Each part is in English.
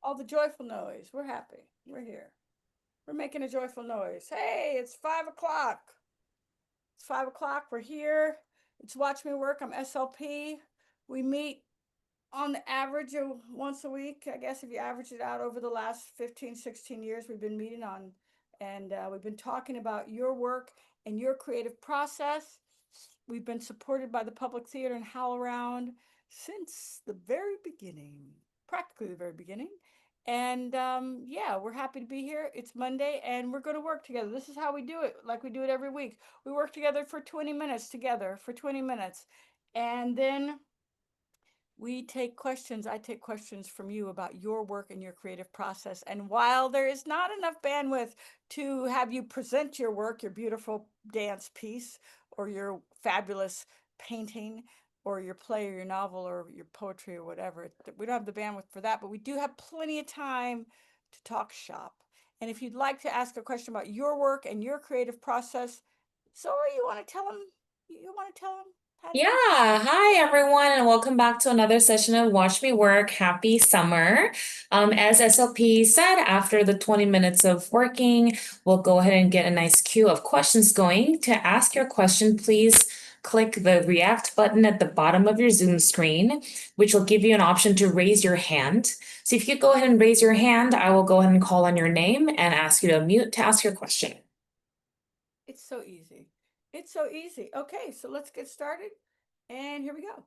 all the joyful noise. We're happy. We're here. We're making a joyful noise. Hey, it's 5 o'clock. It's 5 o'clock. We're here. It's Watch Me Work. I'm SLP. We meet on the average of once a week. I guess if you average it out over the last 15, 16 years, we've been meeting on, and we've been talking about your work and your creative process. We've been supported by the Public Theater and HowlRound since the very beginning, practically the very beginning. And yeah, we're happy to be here. It's Monday and we're going to work together. This is how we do it, like we do it every week. We work together for 20 minutes together for 20 minutes. And then we take questions. I take questions from you about your work and your creative process. And while there is not enough bandwidth to have you present your work, your beautiful dance piece, or your fabulous painting, or your play, or your novel, or your poetry, or whatever, we don't have the bandwidth for that, but we do have plenty of time to talk shop. And if you'd like to ask a question about your work and your creative process, Zora, you want to tell them? You want to tell them how to Yeah, do it? hi everyone, and welcome back to another session of Watch Me Work. Happy summer. As SLP said, after the 20 minutes of working, we'll go ahead and get a nice queue of questions going. To ask your question, please click the React button at the bottom of your Zoom screen, which will give you an option to raise your hand. So if you go ahead and raise your hand, I will go ahead and call on your name and ask you to unmute to ask your question. It's so easy. It's so easy. Okay, so let's get started. And here we go.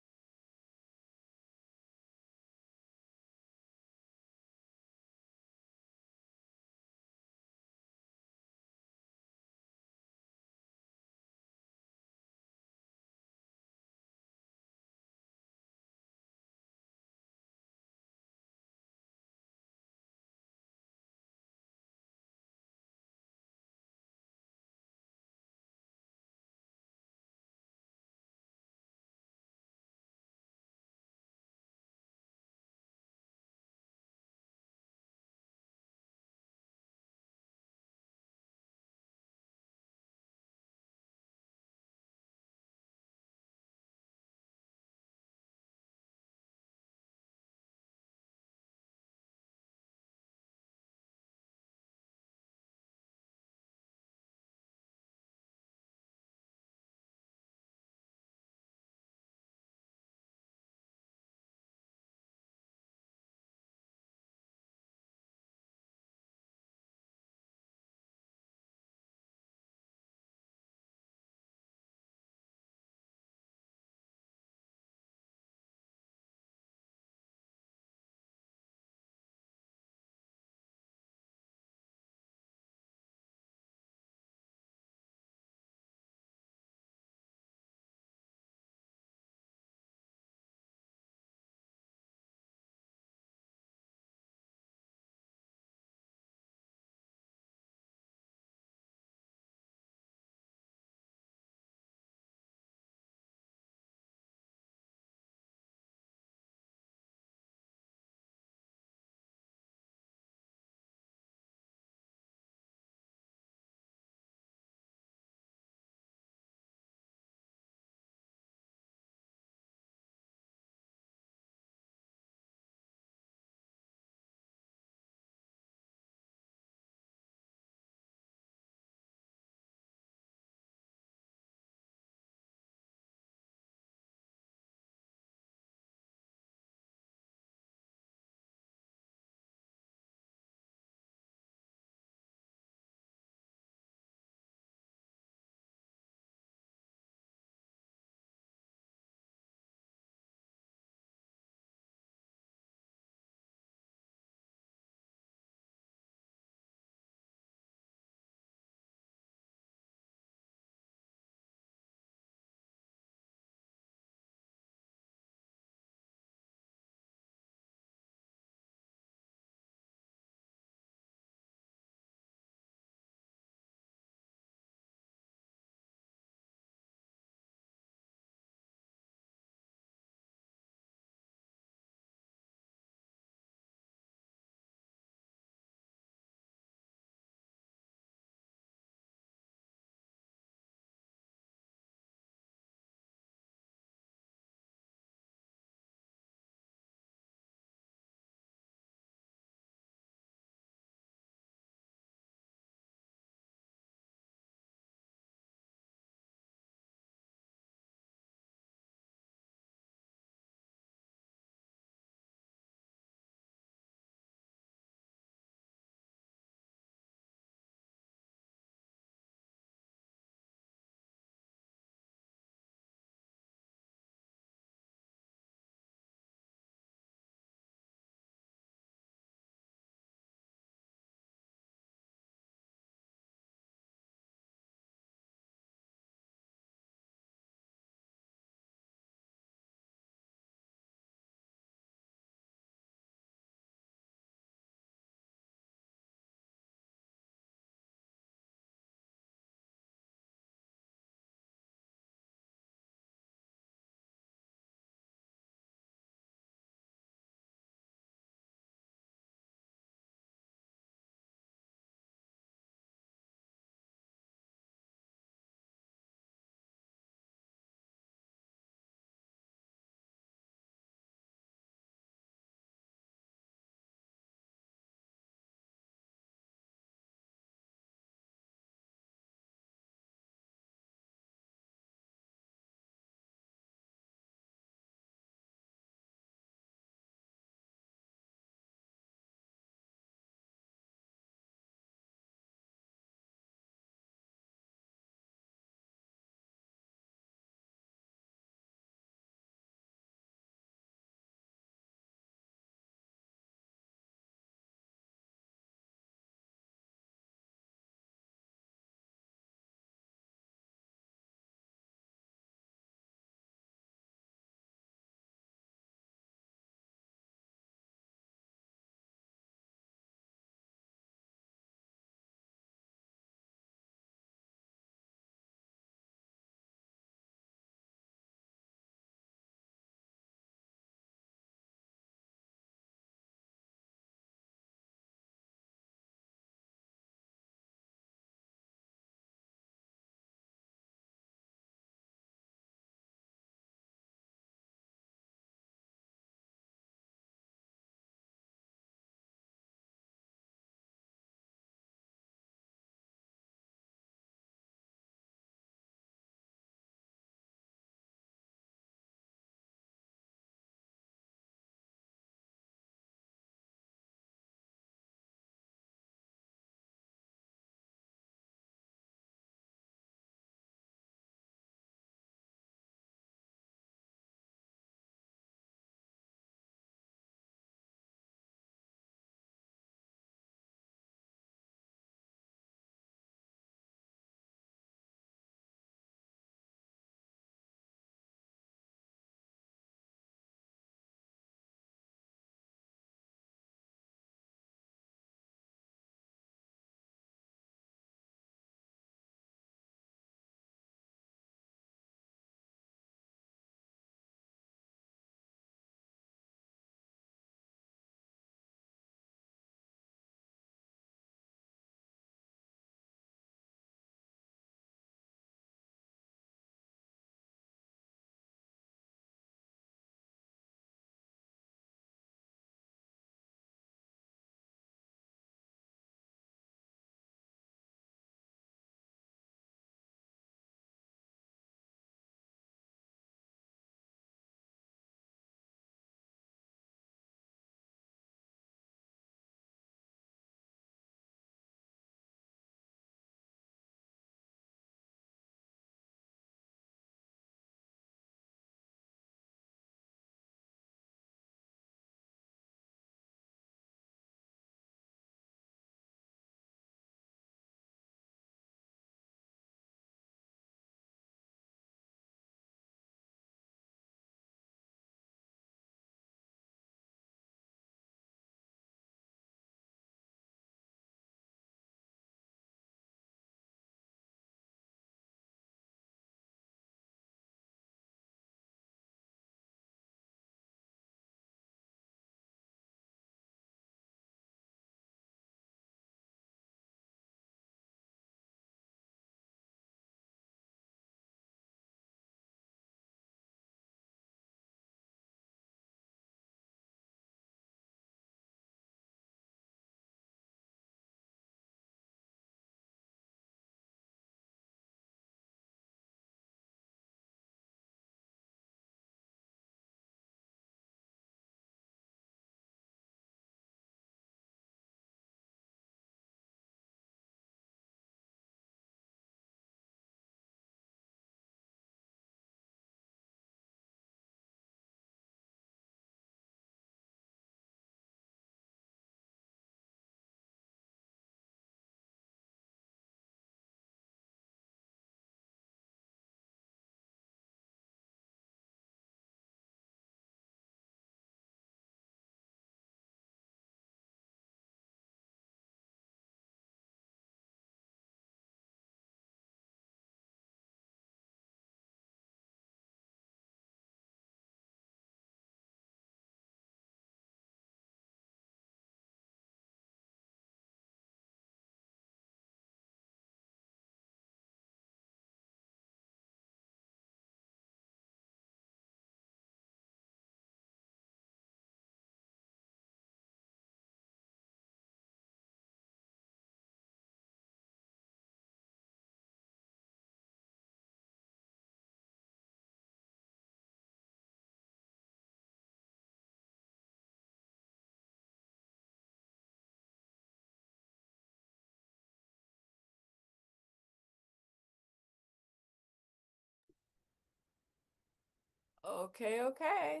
Okay.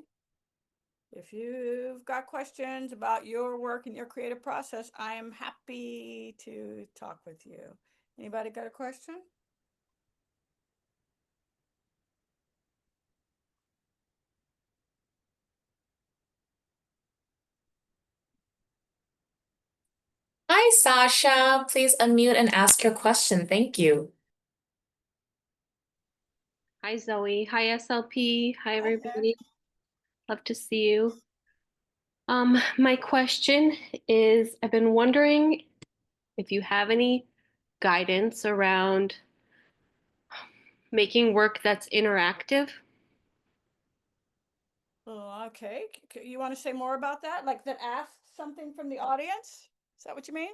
If you've got questions about your work and your creative process, I am happy to talk with you. Anybody got a question? Hi, Sasha. Please unmute and ask your question. Thank you. Hi, Zoe. Hi, SLP. Hi, Hi there. everybody. Love to see you. My question is, I've been wondering if you have any guidance around making work that's interactive. Oh, okay. You want to say more about that? Like that ask something from the audience? Is that what you mean?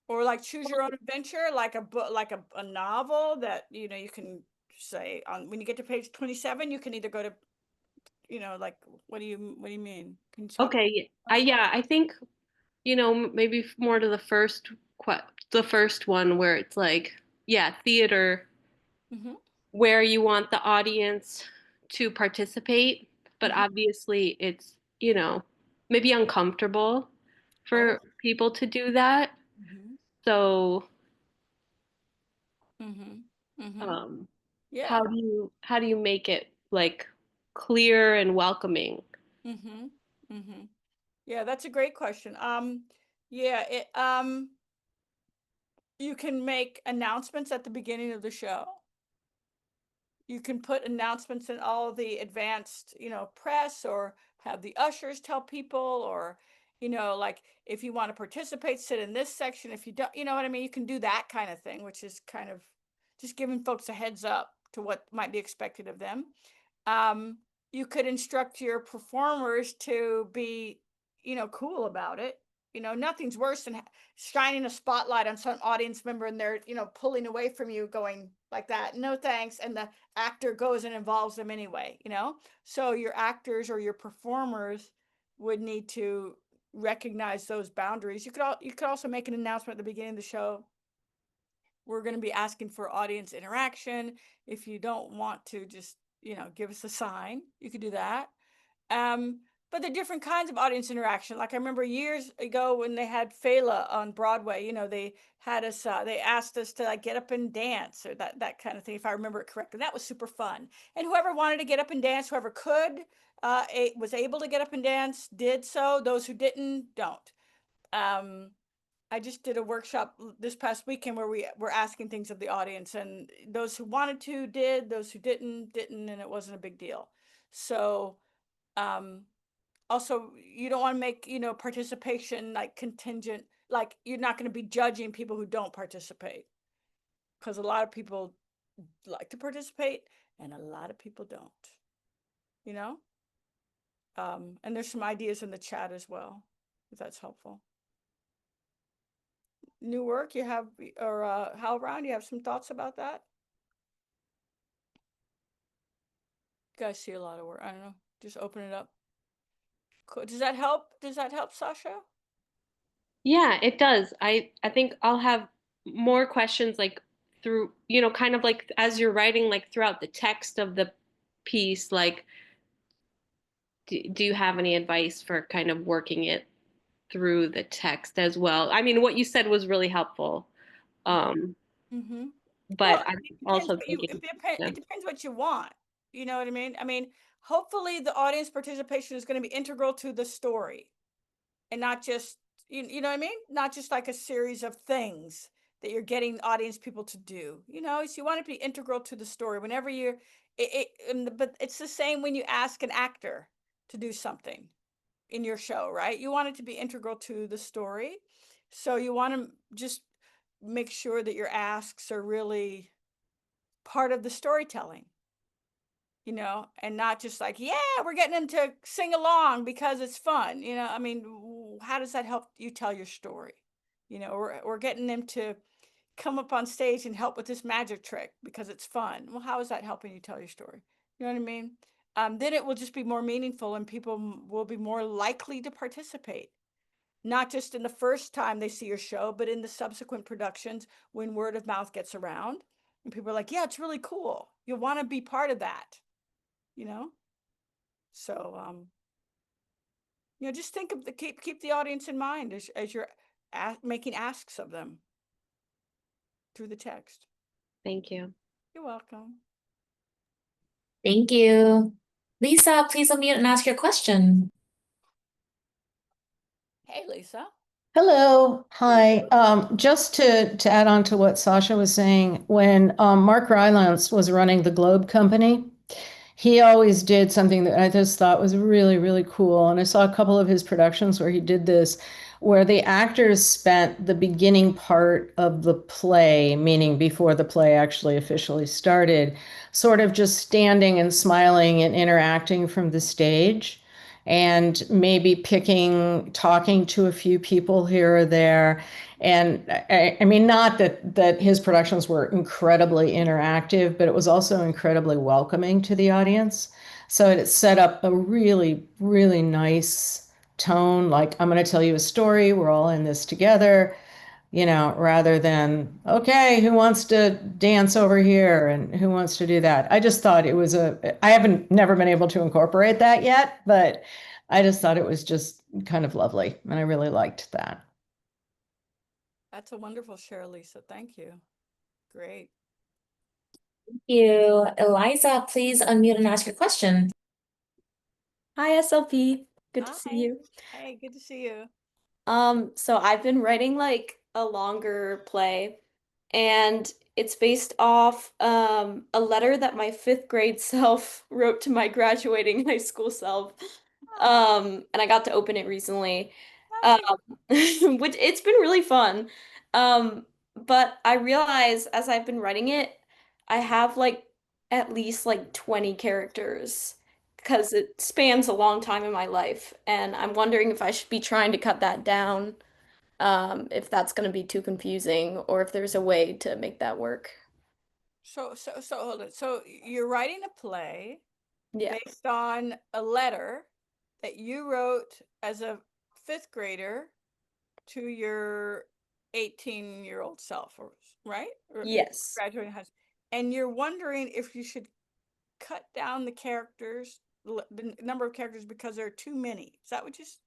Or like choose your own adventure, like a book, like a novel that, you can say on when you get to page 27, you can either go to, like, what do you mean? Can you speak? Okay, yeah, I think, maybe more to the first one where it's like, yeah, theater Mm-hmm. where you want the audience to participate, but Mm-hmm. obviously it's, maybe uncomfortable Oh. for people to do that. Mm-hmm. So, Mm-hmm. Mm-hmm. um, Yeah. how do you make it like clear and welcoming? Mm-hmm. Mm-hmm. Yeah, that's a great question. Yeah, you can make announcements at the beginning of the show. You can put announcements in all the advanced, press, or have the ushers tell people, or, like if you want to participate, sit in this section. If you don't, you know what I mean? You can do that kind of thing, which is kind of just giving folks a heads up to what might be expected of them. Um, you could instruct your performers to be, cool about it. Nothing's worse than shining a spotlight on some audience member and they're, pulling away from you going like that, no thanks. And the actor goes and involves them anyway. So your actors or your performers would need to recognize those boundaries. You could also make an announcement at the beginning of the show. We're going to be asking for audience interaction. If you don't want to just, give us a sign, you could do that. Um, but the different kinds of audience interaction. Like I remember years ago when they had Fela on Broadway, they had us, they asked us to like get up and dance or that kind of thing, if I remember it correctly. That was super fun. And whoever wanted to get up and dance, whoever could, was able to get up and dance, did so. Those who didn't, don't. Um, I just did a workshop this past weekend where we were asking things of the audience, and those who wanted to did, those who didn't, and it wasn't a big deal. So, um, also, you don't want to make, participation like contingent, like you're not going to be judging people who don't participate, because a lot of people like to participate and a lot of people don't, you know? And there's some ideas in the chat as well, if that's helpful. New work you have, or HowlRound, you have some thoughts about that? You guys see a lot of work. I don't know. Just open it up. Cool. Does that help? Does that help, Sasha? Yeah, it does. I think I'll have more questions like through, kind of like as you're writing, like throughout the text of the piece, like do you have any advice for kind of working it through the text as well? I mean, what you said was really helpful. Um, Mm-hmm. Well, but I'm it depends also what you thinking, yeah. it depends what you want. You know what I mean? I mean, hopefully the audience participation is going to be integral to the story and not just you know what I mean? Not just like a series of things that you're getting audience people to do. So you want it to be integral to the story whenever you're but it's the same when you ask an actor to do something in your show, right? You want it to be integral to the story. So you want to just make sure that your asks are really part of the storytelling, and not just like, yeah, we're getting them to sing along because it's fun. I mean, how does that help you tell your story? We're getting them to come up on stage and help with this magic trick because it's fun. Well, how is that helping you tell your story? You know what I mean? Then it will just be more meaningful and people will be more likely to participate. Not just in the first time they see your show, but in the subsequent productions when word of mouth gets around. And people are like, yeah, it's really cool. You'll want to be part of that, you know? So, just think of keep the audience in mind as you're making asks of them through the text. Thank you. You're welcome. Thank you. Lisa, please unmute and ask your question. Hey, Lisa. Hello, hi. Just to add on to what Sasha was saying, when Mark Rylance was running the Globe Company, he always did something that I just thought was really, really cool. And I saw a couple of his productions where he did this, where the actors spent the beginning part of the play, meaning before the play actually officially started, sort of just standing and smiling and interacting from the stage, and maybe talking to a few people here or there. And I mean, not that his productions were incredibly interactive, but it was also incredibly welcoming to the audience. So it set up a really, really nice tone. Like, I'm going to tell you a story. We're all in this together, rather than, okay, who wants to dance over here and who wants to do that? I just thought I haven't never been able to incorporate that yet, but I just thought it was just kind of lovely. And I really liked that. That's a wonderful share, Lisa. Thank you. Great. Thank you. Eliza, please unmute and ask your question. Hi, SLP. Good to see Hi. you. Hey, good to see you. So I've been writing like a longer play, and it's based off a letter that my fifth grade self wrote to my graduating high school self. And I got to open it recently. Nice. Which it's been really fun. But I realize as I've been writing it, I have like at least like 20 characters because it spans a long time in my life, and I'm wondering if I should be trying to cut that down, if that's going to be too confusing, or if there's a way to make that work. So hold it. So you're writing a play Yeah. based on a letter that you wrote as a fifth grader to your 18-year-old self, right? Or Yes. graduating high school. And you're wondering if you should cut down the characters, the number of characters, because there are too many. Is that what you said?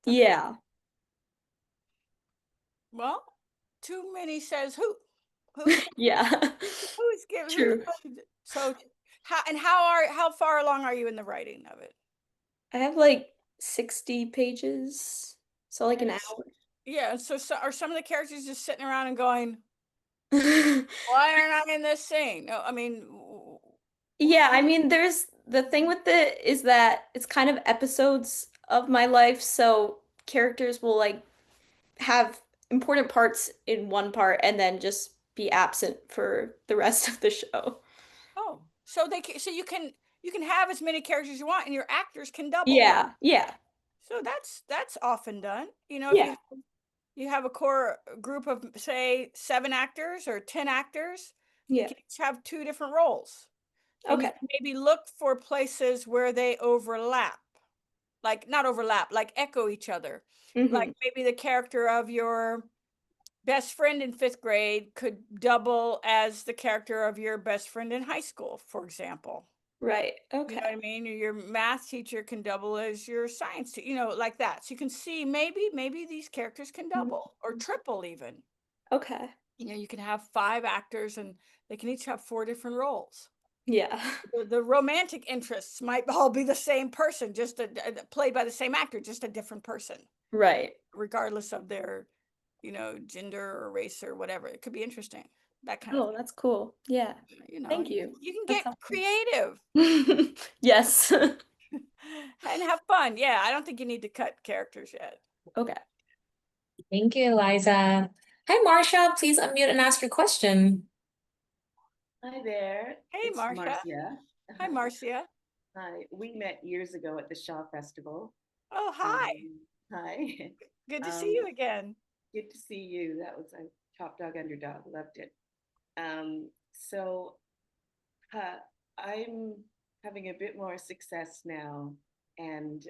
Yeah. Well, too many says who? Who? Yeah. Who's giving? True. So, how far along are you in the writing of it? I have like 60 pages, so like an And hour. Yeah. So are some of the characters just sitting around and going, "Why aren't I in this scene?" No, I mean, Yeah, I mean, there's the thing with it is that it's kind of episodes of my life, so characters will like have important parts in one part and then just be absent for the rest of the show. oh, so you can have as many characters as you want, and your actors can double. Yeah, yeah, So that's often done. If yeah, you have a core group of, say, 7 actors or 10 actors, they yeah. can each have 2 different roles. And you Okay. can maybe look for places where they overlap, like not overlap, like echo each other. Mm-hmm. Like maybe the character of your best friend in 5th grade could double as the character of your best friend in high school, for example. Right. You know what I Okay. mean? Or your math teacher can double as your science teacher, like that. So you can see maybe these characters can double or triple even. Okay. You can have 5 actors and they can each have 4 different roles. Yeah. The romantic interests might all be the same person, just played by the same actor, just a different person, Right. regardless of their, gender or race or whatever. It could be interesting. That kind of Oh, that's cool. Yeah. thing. Thank you. You can That's get creative helpful. Yes. and have fun. Yeah, I don't think you need to cut characters yet. Okay. Thank you, Eliza. Hi, Marcia. Please unmute and ask your question. Hi there. Hey, It's Marcia. Marcia. Hi, Marcia. Hi. We met years ago at the Shaw Festival. Oh, hi. Hi. Good to see you again. Good to see you. That was a Top Dog Underdog. Loved it. So I'm having a bit more success now, and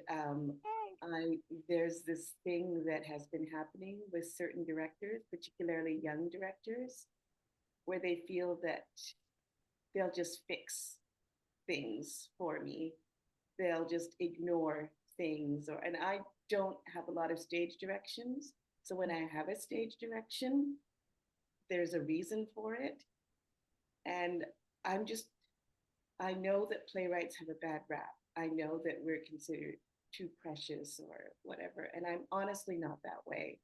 there's this thing that has been happening with certain directors, particularly young directors, where they feel that they'll just fix things for me. They'll just ignore things, and I don't have a lot of stage directions. So when I have a stage direction, there's a reason for it. And I know that playwrights have a bad rap. I know that we're considered too precious or whatever, and I'm honestly not that way.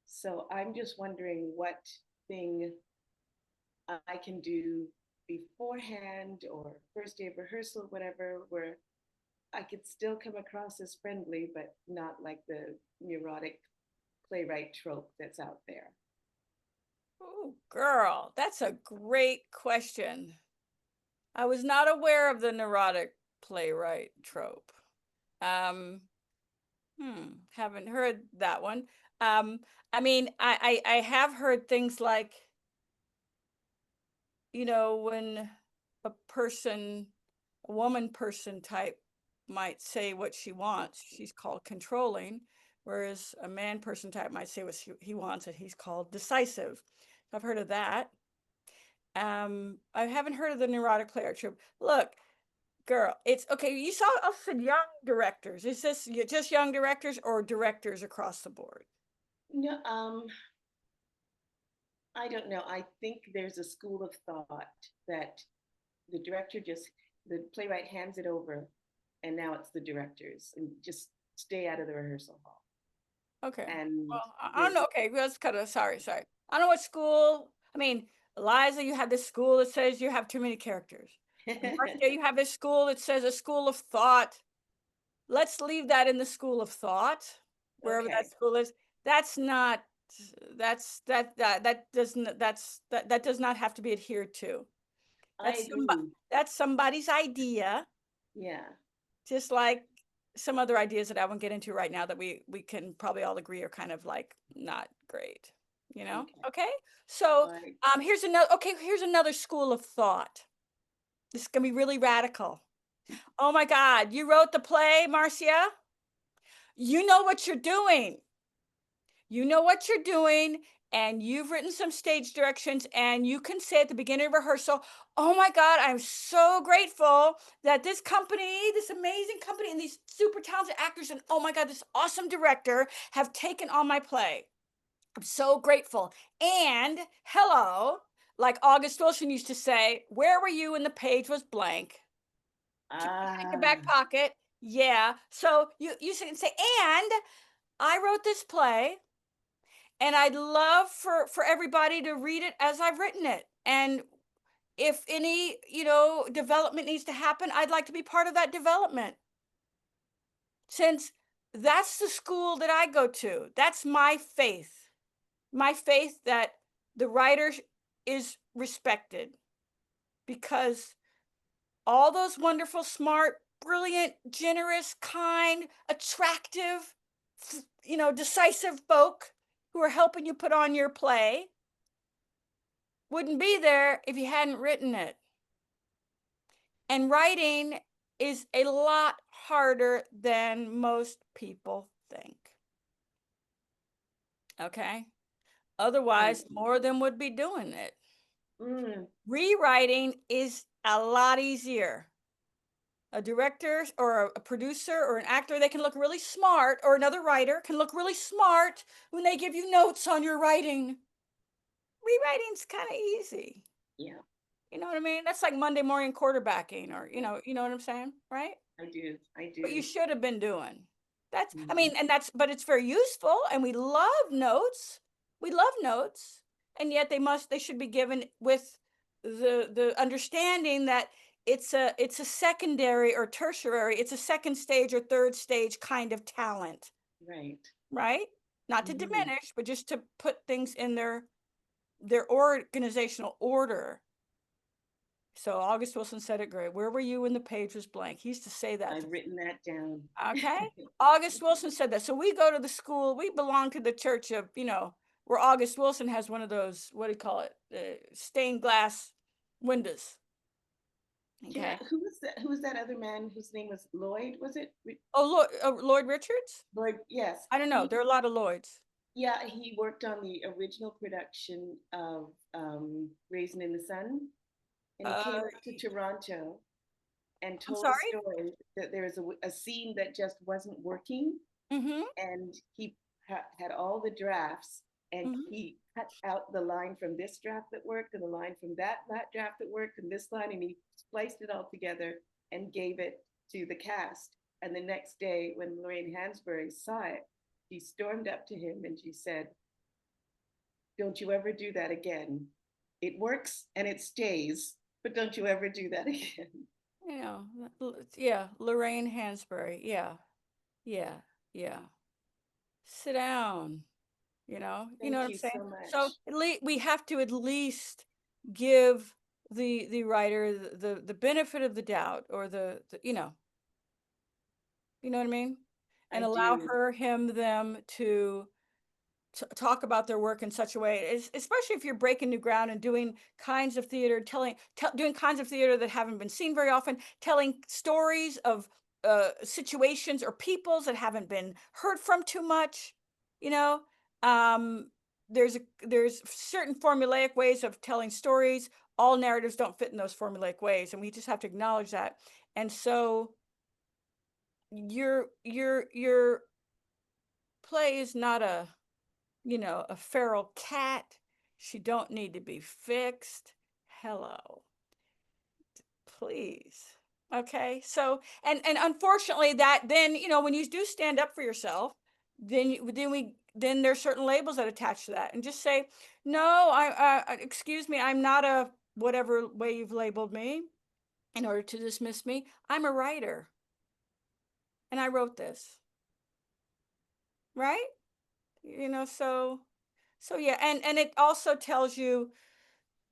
So I'm just wondering what thing I can do beforehand or first day of rehearsal, whatever, where I could still come across as friendly, but not like the neurotic playwright trope that's out there. Oh, girl, that's a great question. I was not aware of the neurotic playwright trope. Haven't heard that one. I mean, I have heard things like, you know, when a woman person type might say what she wants, she's called controlling, whereas a man person type might say what he wants, and he's called decisive. I've heard of that. I haven't heard of the neurotic playwright trope. Look, girl, it's okay. You saw us young directors. Is this just young directors or directors across the board? No, I don't know. I think there's a school of thought that the playwright hands it over, and now it's the directors, and just stay out of the rehearsal hall. Okay. And Well, I don't know. Okay, let's cut it. Sorry. I don't know what school. I mean, Eliza, you have this school that says you have too many characters. Marcia, you have this school that says a school of thought. Let's leave that in the school of thought, wherever Okay. that school is. That does not have to be adhered to. I agree. That's somebody's idea, Yeah. just like some other ideas that I won't get into right now that we can probably all agree are kind of like not great, you know? Okay. So Right. here's another school of thought. This is gonna be really radical. Oh my God, you wrote the play, Marcia? You know what you're doing. You know what you're doing, and you've written some stage directions, and you can say at the beginning of rehearsal, oh my God, I'm so grateful that this company, this amazing company, and these super talented actors, and oh my God, this awesome director have taken on my play. I'm so grateful. And hello, like August Wilson used to say, where were you when the page was blank? In your back pocket. Yeah. So you can say, and I wrote this play, and I'd love for everybody to read it as I've written it. And if any, development needs to happen, I'd like to be part of that development. Since that's the school that I go to, that's my faith that the writer is respected, because all those wonderful, smart, brilliant, generous, kind, attractive, decisive folk who are helping you put on your play wouldn't be there if you hadn't written it. And writing is a lot harder than most people think. Okay? Otherwise, more of them would be doing it. Rewriting is a lot easier. A director or a producer or an actor, they can look really smart, or another writer can look really smart when they give you notes on your writing. Rewriting's kind of easy. Yeah. You know what I mean? That's like Monday morning quarterbacking, or, you know what I'm saying, right? I do. What you should have been doing. But it's very useful, and we love notes. And yet they should be given with the understanding that it's a secondary or tertiary, it's a second stage or third stage kind of talent. Right? Not to diminish, but just to put things in their organizational order. So August Wilson said it great. Where were you when the page was blank? He used to say that. I've written that down. Okay. August Wilson said that. So we go to the school, we belong to the church of, where August Wilson has one of those, what do you call it? Stained glass windows. Okay. Yeah, who was that other man whose name was Lloyd? Was it? Oh, Lloyd Richards? Lloyd, yes. I don't know. There are a lot of Lloyds. Yeah, he worked on the original production of Raisin in the Sun, and he came up to Toronto and I'm told a sorry. story that there was a scene that just wasn't working, Mm-hmm. and he had all the drafts, and Mhm. he cut out the line from this draft that worked and the line from that draft that worked and this line, and he spliced it all together and gave it to the cast. And the next day, when Lorraine Hansberry saw it, she stormed up to him and she said, "Don't you ever do that again. It works and it stays, but don't you ever do that again." You know, yeah, Lorraine Hansberry. Yeah, yeah, yeah. Sit down. You know what Thank I'm you saying? so So much. at least we have to at least give the writer the benefit of the doubt, or the you know what I mean? And I allow do. her, him, them to talk about their work in such a way, especially if you're breaking new ground and doing kinds of theater, doing kinds of theater that haven't been seen very often, telling stories of situations or peoples that haven't been heard from too much. You know, um, there's certain formulaic ways of telling stories. All narratives don't fit in those formulaic ways, and we just have to acknowledge that. And so your play is not a feral cat. She don't need to be fixed. Hello, please. Okay. So, and unfortunately that then, when you do stand up for yourself, then there's certain labels that attach to that, and just say, no, excuse me, I'm not a whatever way you've labeled me in order to dismiss me. I'm a writer and I wrote this, right? So yeah, and it also tells you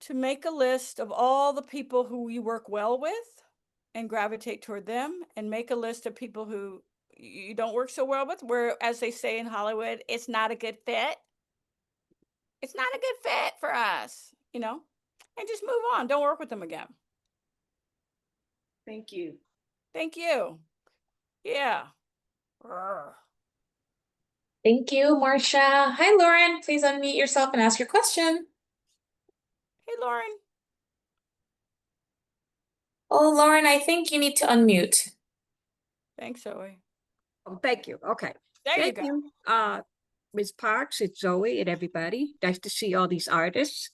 to make a list of all the people who you work well with and gravitate toward them, and make a list of people who you don't work so well with, where, as they say in Hollywood, it's not a good fit. It's not a good fit for us, and just move on. Don't work with them again. Thank you. Thank you. Yeah. Urgh. Thank you, Marcia. Hi, Lauren. Please unmute yourself and ask your question. Hey, Lauren. Oh, Lauren, I think you need to unmute. Thanks, Zoe. Oh, thank you. Okay. There you Thank go. you. Ms. Parks, it's Zoe and everybody. Nice to see all these artists.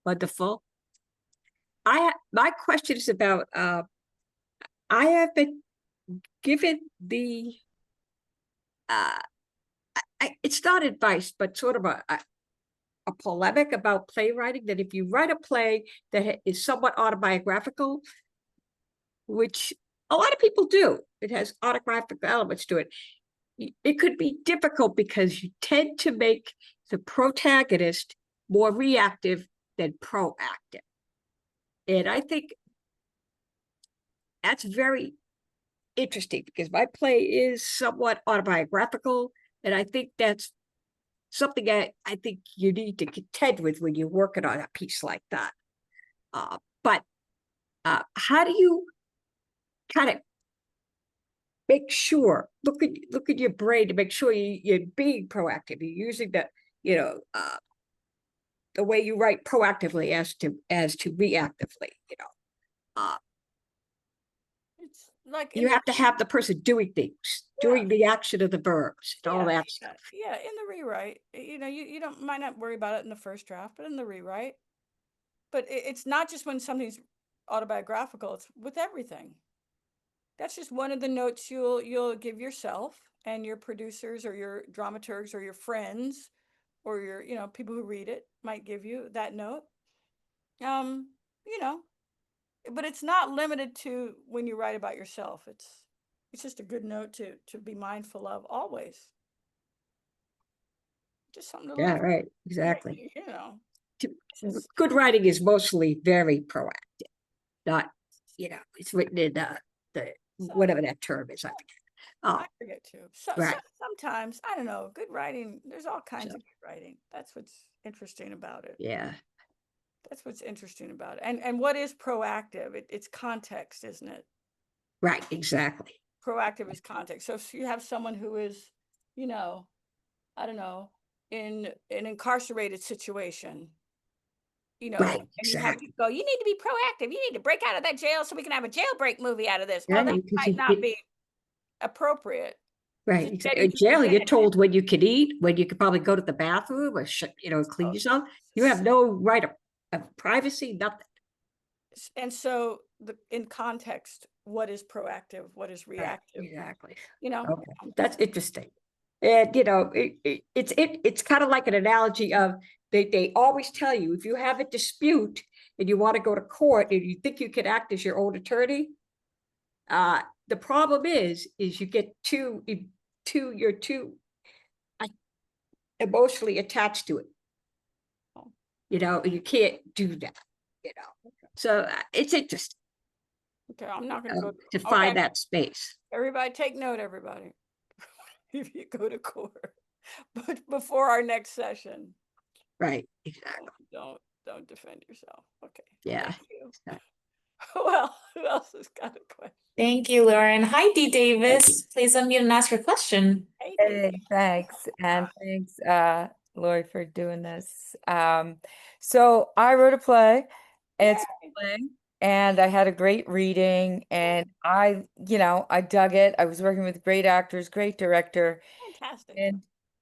Wonderful. My question is about I have been given the it's not advice, but sort of a polemic about playwriting, that if you write a play that is somewhat autobiographical, which a lot of people do, it has autobiographical elements to it, it could be difficult because you tend to make the protagonist more reactive than proactive. And I think that's very interesting because my play is somewhat autobiographical. And I think that's something I think you need to contend with when you're working on a piece like that. But how do you kind of make sure, look at your brain to make sure you're being proactive, you're using the the way you write proactively as to reactively, It's like you have to have the person doing things, doing the action of the verbs and all that stuff. Yeah, in the rewrite, you don't might not worry about it in the first draft, but in the rewrite. But it's not just when something's autobiographical, it's with everything. That's just one of the notes you'll give yourself and your producers or your dramaturgs or your friends or your, people who read it might give you that note. Um, you know, but it's not limited to when you write about yourself. It's just a good note to be mindful of always. Just something to Yeah, look, right, exactly. Good just- writing is mostly very proactive, not, it's written in the whatever that term is, I forget. I forget too. Right. Sometimes, I don't know, good writing, there's all kinds So- of good writing. That's what's interesting about it. Yeah, That's what's interesting about it. And what is proactive? It's context, isn't it? right, exactly. Proactive is context. So if you have someone who is, I don't know, in an incarcerated situation. You know, Right, and you have exactly. people go, you need to be proactive. You need to break out of that jail so we can have a jailbreak movie out of this. Well, Yeah, that because might not be appropriate. right. Instead, Exactly. you In just jail, you're abandon it. told when you could eat, when you could probably go to the bathroom or clean yourself. You have no right of privacy, nothing. And so in context, what is proactive? What is Right, reactive? exactly. You know, Okay, that's interesting. And it's kind of like an analogy of they always tell you if you have a dispute and you want to go to court and you think you can act as your own attorney, the problem is you get you're too emotionally attached to it. You can't do that. So it's interesting okay, I'm not going to go. to find that space. Everybody take note, everybody. If you go to court, but before our next session, Right, exactly. don't defend yourself. Okay. Yeah. Thank you. Well, who else has got a question? Thank you, Lauren. Hi, Dee Davis. Please unmute and ask your question. Hey, Hey, thanks. And thanks, Lori, for doing this. So I wrote a play. It's Yay. playing, and I had a great reading, and I dug it. I was working with great actors, great director. Fantastic.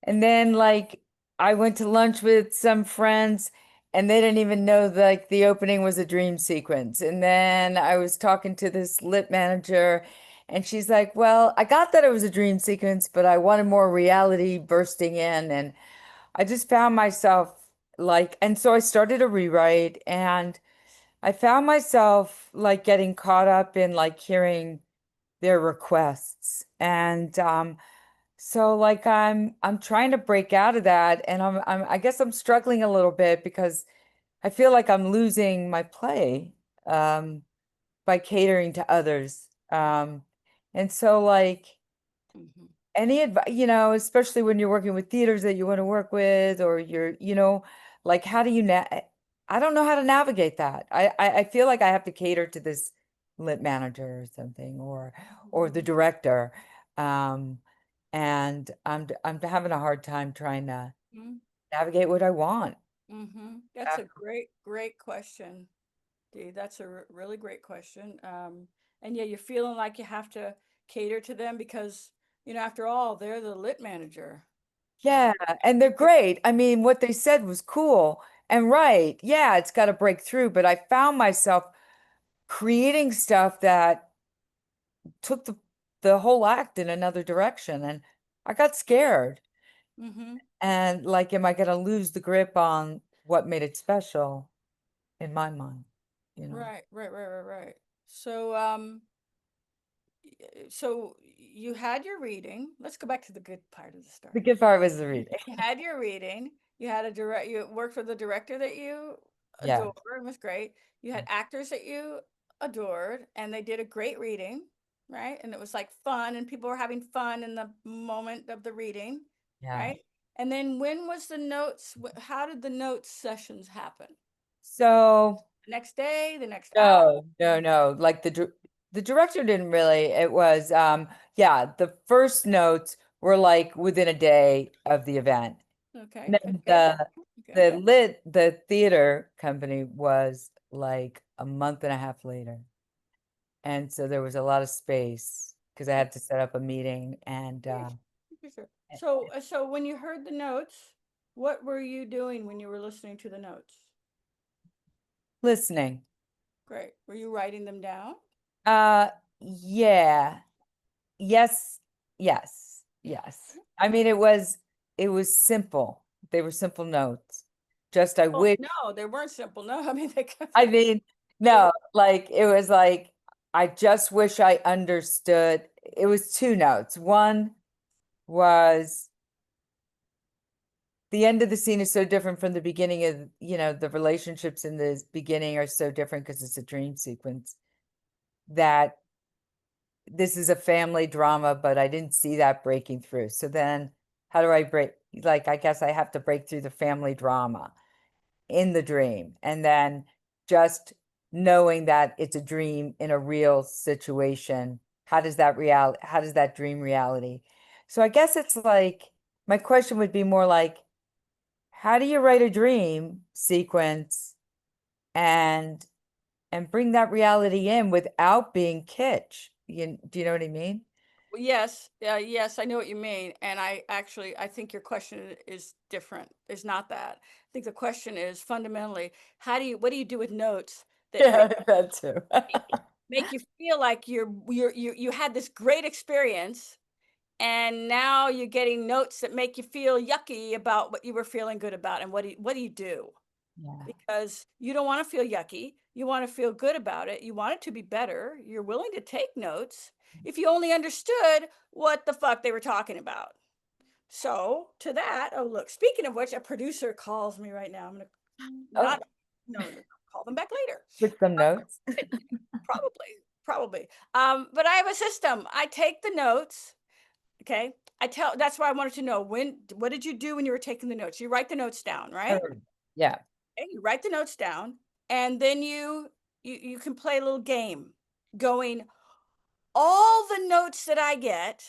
And then like I went to lunch with some friends and they didn't even know like the opening was a dream sequence. And then I was talking to this lit manager and she's like, "Well, I got that it was a dream sequence, but I wanted more reality bursting in." And I just found myself like, and so I started a rewrite and I found myself like getting caught up in like hearing their requests. And so like I'm trying to break out of that, and I guess I'm struggling a little bit because I feel like I'm losing my play by catering to others. And so like Mhm. any advice, especially when you're working with theaters that you want to work with, or like how do you I don't know how to navigate that. I feel like I have to cater to this lit manager or something, or the director. Um, and I'm having a hard time trying to Mhm. navigate what I want. That's a great question, Dee. That's a really great question. And yeah, you're feeling like you have to cater to them because, after all, they're the lit manager. Yeah, and they're great. I mean, what they said was cool and right. Yeah, it's got to break through, but I found myself creating stuff that took the whole act in another direction, and I got scared. Mm-hmm. And like, am I going to lose the grip on what made it special in my mind? Right. So, so you had your reading. Let's go back to the good part of the story. The good part was the reading. You had your reading. You had you worked with a director that you Yeah. adored. It was great. You had actors that you adored, and they did a great reading, right? And it was like fun, and people were having fun in the moment of the reading, Yeah. right? And then when was the notes? How did the notes sessions happen? So The next day, the next hour? no. Like the director didn't really. It was yeah, the first notes were like within a day of the event. Okay, And good. then the theater company was like a month and a half later. And so there was a lot of space because I had to set up a meeting and Sure. So when you heard the notes, what were you doing when you were listening to the notes? listening. Great. Were you writing them down? Yeah. Yes. I mean, it was simple. They were simple notes. Just I Oh, wish no, they weren't simple. No, I mean they. I mean, no, like it was like I just wish I understood. It was two notes. One was the end of the scene is so different from the beginning of, the relationships in the beginning are so different because it's a dream sequence, that this is a family drama, but I didn't see that breaking through. So then how do I break? Like, I guess I have to break through the family drama in the dream. And then just knowing that it's a dream in a real situation. How does that dream reality? So I guess it's like, my question would be more like, how do you write a dream sequence and bring that reality in without being kitsch? Do you know what I mean? Yes, yes, I know what you mean. And I think your question is different. It's not that. I think the question is fundamentally, what do you do with notes that Yeah, that too. make you feel like you had this great experience, and now you're getting notes that make you feel yucky about what you were feeling good about, and what do you do? Yeah. Because you don't want to feel yucky. You want to feel good about it. You want it to be better. You're willing to take notes if you only understood what the fuck they were talking about. So to that, oh look, speaking of which, a producer calls me right now. I'm gonna not no, call them back later. With some notes. Probably. But I have a system. I take the notes. Okay. That's why I wanted to know what did you do when you were taking the notes? You write the notes down, right? Yeah. Okay, you write the notes down, and then you can play a little game going, all the notes that I get,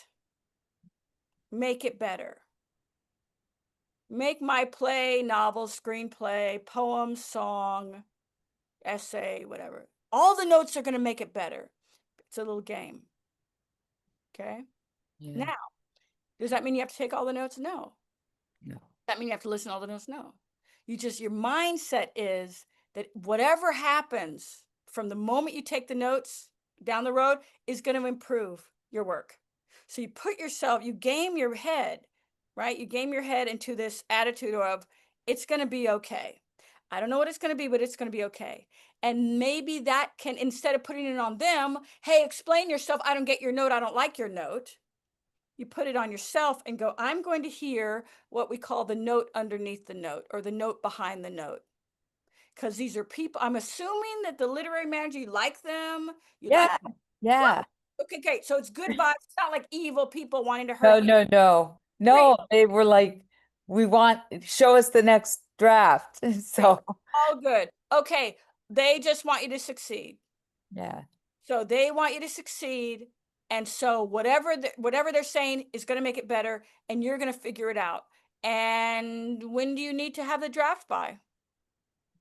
make it better. Make my play, novel, screenplay, poem, song, essay, whatever. All the notes are going to make it better. It's a little game. Okay. Yeah. Now, does that mean you have to take all the notes? No. No. That mean you have to listen to all the notes? No. Your mindset is that whatever happens from the moment you take the notes down the road is going to improve your work. So you game your head, right? You game your head into this attitude of, it's going to be okay. I don't know what it's going to be, but it's going to be okay. And maybe that can, instead of putting it on them, hey, explain yourself. I don't get your note. I don't like your note. You put it on yourself and go, I'm going to hear what we call the note underneath the note, or the note behind the note. Because these are people, I'm assuming that the literary manager, you like them. You Yeah. like, Yeah. okay, great. So it's good vibes. It's not like evil people wanting to hurt you. No. No, they were like, show us the next draft. So, All good. Okay. They just want you to succeed. yeah. So they want you to succeed. And so whatever they're saying is going to make it better, and you're going to figure it out. And when do you need to have the draft by?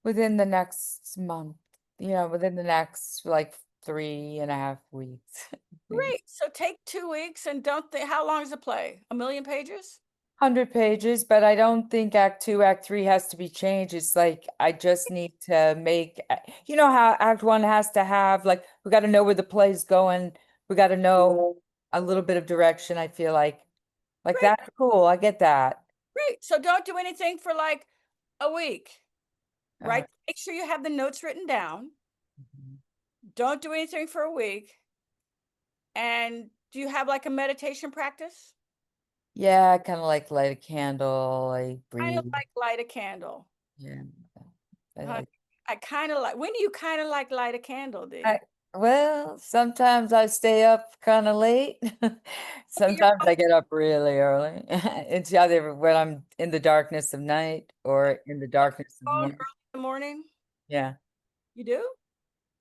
Within the next month, within the next like 3.5 weeks. Great. So take 2 weeks, and don't think, how long is the play? 1,000,000 pages? 100 pages, but I don't think Act 2, Act 3 has to be changed. It's like I just need to make, you know how Act 1 has to have, like, we got to know where the play's going. We got to know a little bit of direction, I feel like. Like, Great. that's cool. I get that. Great. So don't do anything for like a week, right? Uh, Make sure you have the notes written down. Don't do anything for a week. And do you have like a meditation practice? Yeah, I kind of like light a candle, I I breathe. like light a candle. Yeah. Uh, I kind of like, when do you kind of like light a candle, Dee? Well, sometimes I stay up kind of late. Sometimes I get up really early. It's either when I'm in the darkness of night or in the darkness of Phone morning. early in the morning? Yeah. You do?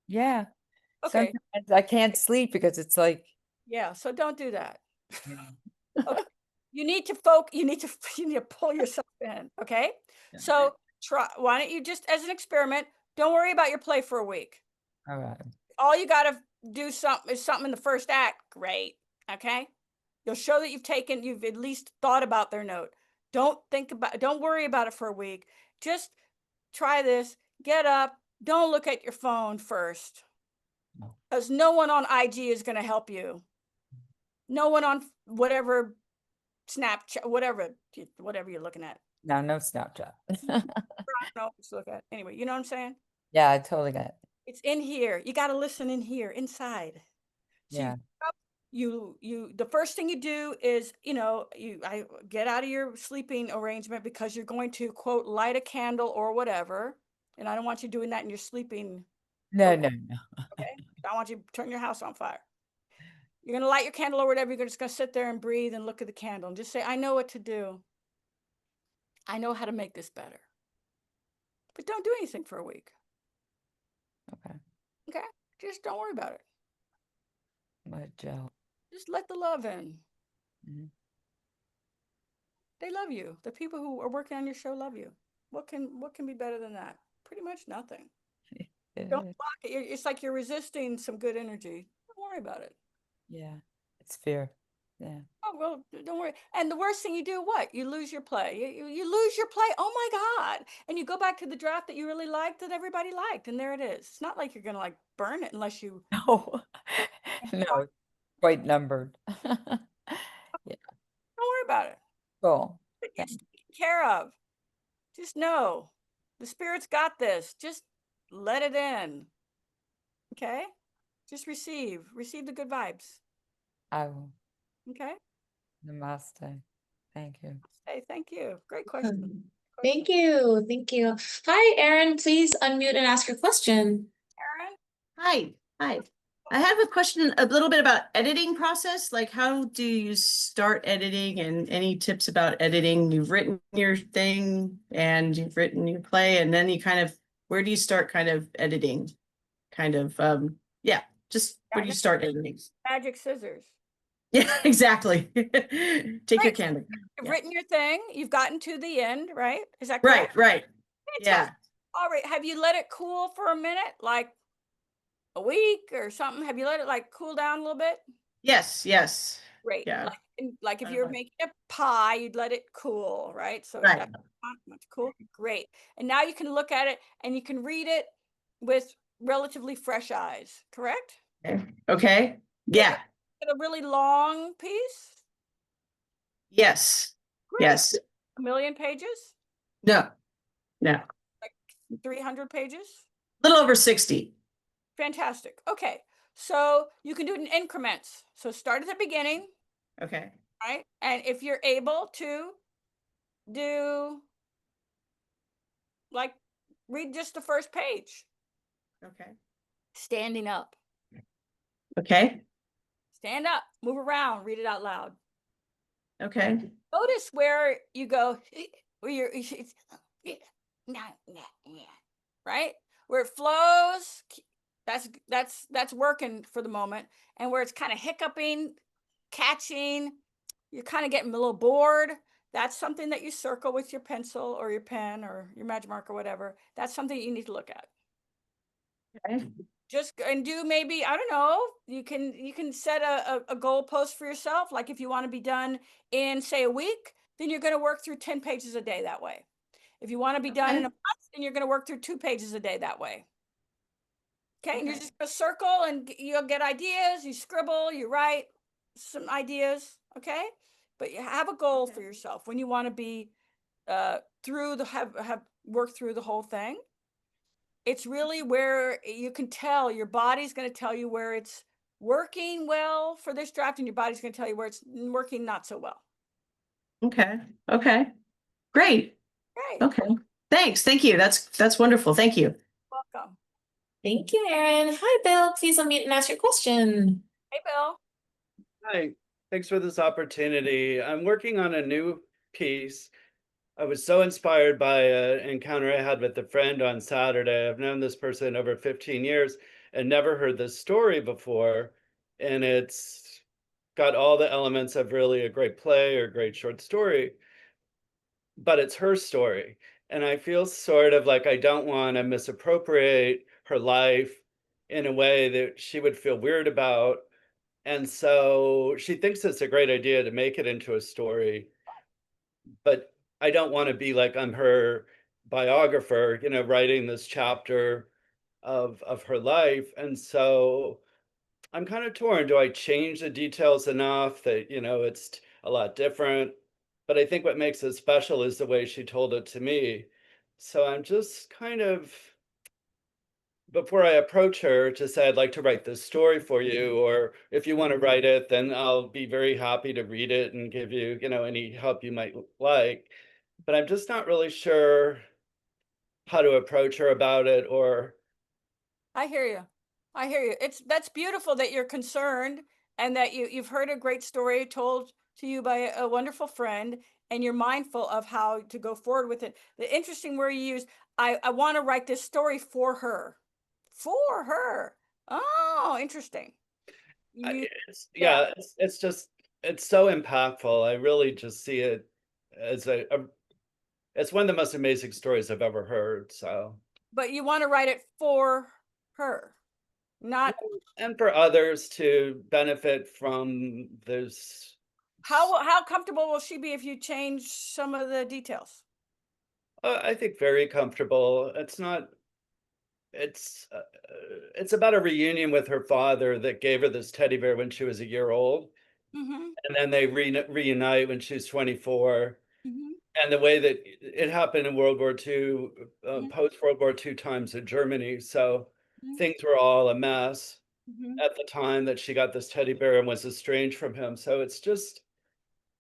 Yeah. Okay. Sometimes I can't sleep because it's like, Yeah. So don't do that. yeah. Okay. You need to you need to pull yourself in. Okay. Yeah. So why don't you, just as an experiment, don't worry about your play for a week. All right. All you got to do is something in the first act. Great. Okay. You'll show that you've at least thought about their note. Don't worry about it for a week. Just try this. Get up. Don't look at your phone first. Because no one on IG is going to help you. No one on whatever Snapchat, whatever you're looking at. No Snapchat. I don't know what to look at. Anyway, you know what I'm saying? Yeah, I totally get it. It's in here. You got to listen in here, inside. So Yeah. the first thing you do is, I get out of your sleeping arrangement, because you're going to, quote, light a candle or whatever. And I don't want you doing that in your sleeping. No. Okay. I want you to turn your house on fire. You're going to light your candle or whatever. You're just going to sit there and breathe and look at the candle and just say, I know what to do. I know how to make this better. But don't do anything for a week. Okay. Okay. Just don't worry about it. Let it gel. Just let the love in. Mhm. They love you. The people who are working on your show love you. What can be better than that? Pretty much nothing. Don't block it. It's like you're resisting some good energy. Don't worry about it. Yeah, it's fair. Yeah. Oh, well, don't worry. And the worst thing you do, what? You lose your play. You lose your play. Oh my God. And you go back to the draft that you really liked, that everybody liked. And there it is. It's not like you're going to like burn it unless you. No, no, it's quite numbered. Yeah, Don't worry about it. cool. It's taken care of. Just know the spirit's got this. Just let it in. Okay? Just receive the good vibes. I will. Okay? Namaste. Thank you. Hey, thank you. Great question. Thank you. Thank you. Hi, Erin. Please unmute and ask your question. Erin? Hi. I have a question a little bit about editing process. Like, how do you start editing, and any tips about editing? You've written your thing and you've written your play, and then you kind of, where do you start kind of editing? Yeah, just where do you start editing? Magic scissors. Yeah, exactly. Take your candle. You've Yeah. written your thing. You've gotten to the end, right? Is that correct? Right. Yeah. Fantastic. All right. Have you let it cool for a minute, like a week or something? Have you let it like cool down a little bit? Yes. Great. Yeah. Like if I you're don't know. making a pie, you'd let it cool, right? So Right. that's not much cool. Great. And now you can look at it and you can read it with relatively fresh eyes, correct? Okay. Yeah. A really long piece? Yes. Great. Yes. 1,000,000 pages? No. 300 pages? Little over 60. Fantastic. Okay. So you can do it in increments. So start at the beginning, Okay. right? And if you're able to do, like, read just the first page, Okay. standing up. Okay. Stand up, move around, read it out loud. Okay. Notice where you go, where you're, right? Where it flows, that's working for the moment. And where it's kind of hiccuping, catching, you're kind of getting a little bored. That's something that you circle with your pencil or your pen or your magic marker, whatever. That's something you need to look at. Okay. Just and do maybe, I don't know, you can set a goal post for yourself. Like if you want to be done in, say, a week, then you're going to work through 10 pages a day that way. If you want to be done in a month, then you're going to work through 2 pages a day that way. Okay, and you're just going to circle and you'll get ideas, you scribble, you write some ideas, okay? But you have a goal for yourself when you want to be through the have worked through the whole thing. It's really where you can tell your body's going to tell you where it's working well for this draft, and your body's going to tell you where it's working not so well. Okay. Great. Great. Okay. Thanks. Thank you. That's wonderful. Thank you. Welcome. Thank you, Erin. Hi, Bill. Please unmute and ask your question. Hey, Bill. Hi, thanks for this opportunity. I'm working on a new piece. I was so inspired by an encounter I had with a friend on Saturday. I've known this person over 15 years and never heard this story before. And it's got all the elements of really a great play or great short story, but it's her story. And I feel sort of like I don't want to misappropriate her life in a way that she would feel weird about. And so she thinks it's a great idea to make it into a story, but I don't want to be like I'm her biographer, writing this chapter of her life. And so I'm kind of torn. Do I change the details enough that, it's a lot different? But I think what makes it special is the way she told it to me. So I'm just kind of, before I approach her to say, I'd like to write this story for you, or if you want to write it, then I'll be very happy to read it and give you, any help you might like. But I'm just not really sure how to approach her about it, or. I hear you. That's beautiful that you're concerned and that you've heard a great story told to you by a wonderful friend, and you're mindful of how to go forward with it. The interesting word you use, I want to write this story for her. For her. Oh, interesting. It's just, it's so impactful. I really just see it it's one of the most amazing stories I've ever heard. So, But you want to write it for her, not and for others to benefit from this. how comfortable will she be if you change some of the details? I think very comfortable. It's about a reunion with her father that gave her this teddy bear when she was a year old, Mm-hmm. and then they reunite when she's 24. Mm-hmm. And the way that it happened in World War II, Mhm. post-World War II times in Germany, so Mhm. things were all a mess Mm-hmm. at the time that she got this teddy bear and was estranged from him. So it's just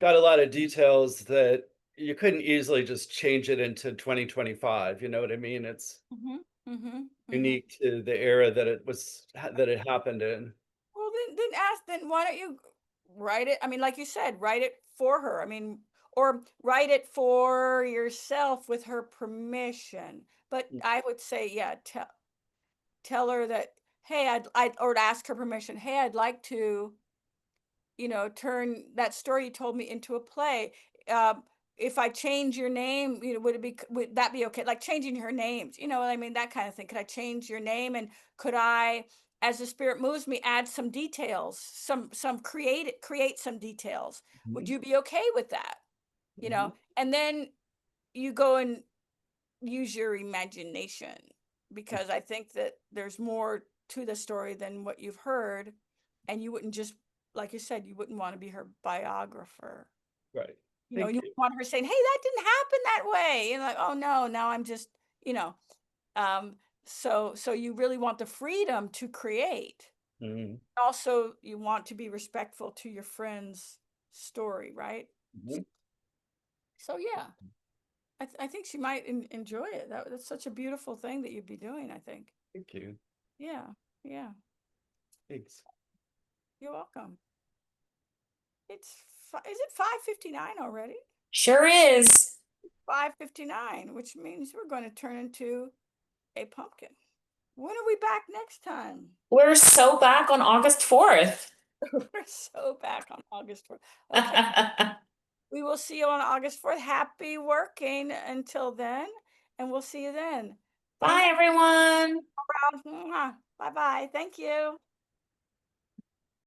got a lot of details that you couldn't easily just change it into 2025. You know what I mean? It's Mm-hmm. Mm-hmm. unique to the era that it happened in. Well, then why don't you write it? I mean, like you said, write it for her. I mean, or write it for yourself with her permission. But I would say, yeah, tell her that, hey, or to ask her permission. Hey, I'd like to, turn that story you told me into a play. If I change your name, would that be okay? Like changing her names, you know what I mean? That kind of thing. Could I change your name, and could I, as the spirit moves me, add some details, create some details? Would you be okay with that? And then you go and use your imagination, because I think that there's more to the story than what you've heard, and you wouldn't just, like you said, you wouldn't want to be her biographer. Right. You Thank you. want her saying, hey, that didn't happen that way. And like, oh no, now I'm just, so you really want the freedom to create. Mhm. Also, you want to be respectful to your friend's story, right? Mhm. So yeah, I think she might enjoy it. That's such a beautiful thing that you'd be doing, I think. Thank you. Yeah, yeah. Thanks. You're welcome. Is it 5:59 already? Sure is. 5:59, which means we're going to turn into a pumpkin. When are we back next time? We're so back on August 4th. We're so back on August 4th. Okay. We will see you on August 4th. Happy working until then, and we'll see you then. Bye, everyone. Bye bye. Thank you.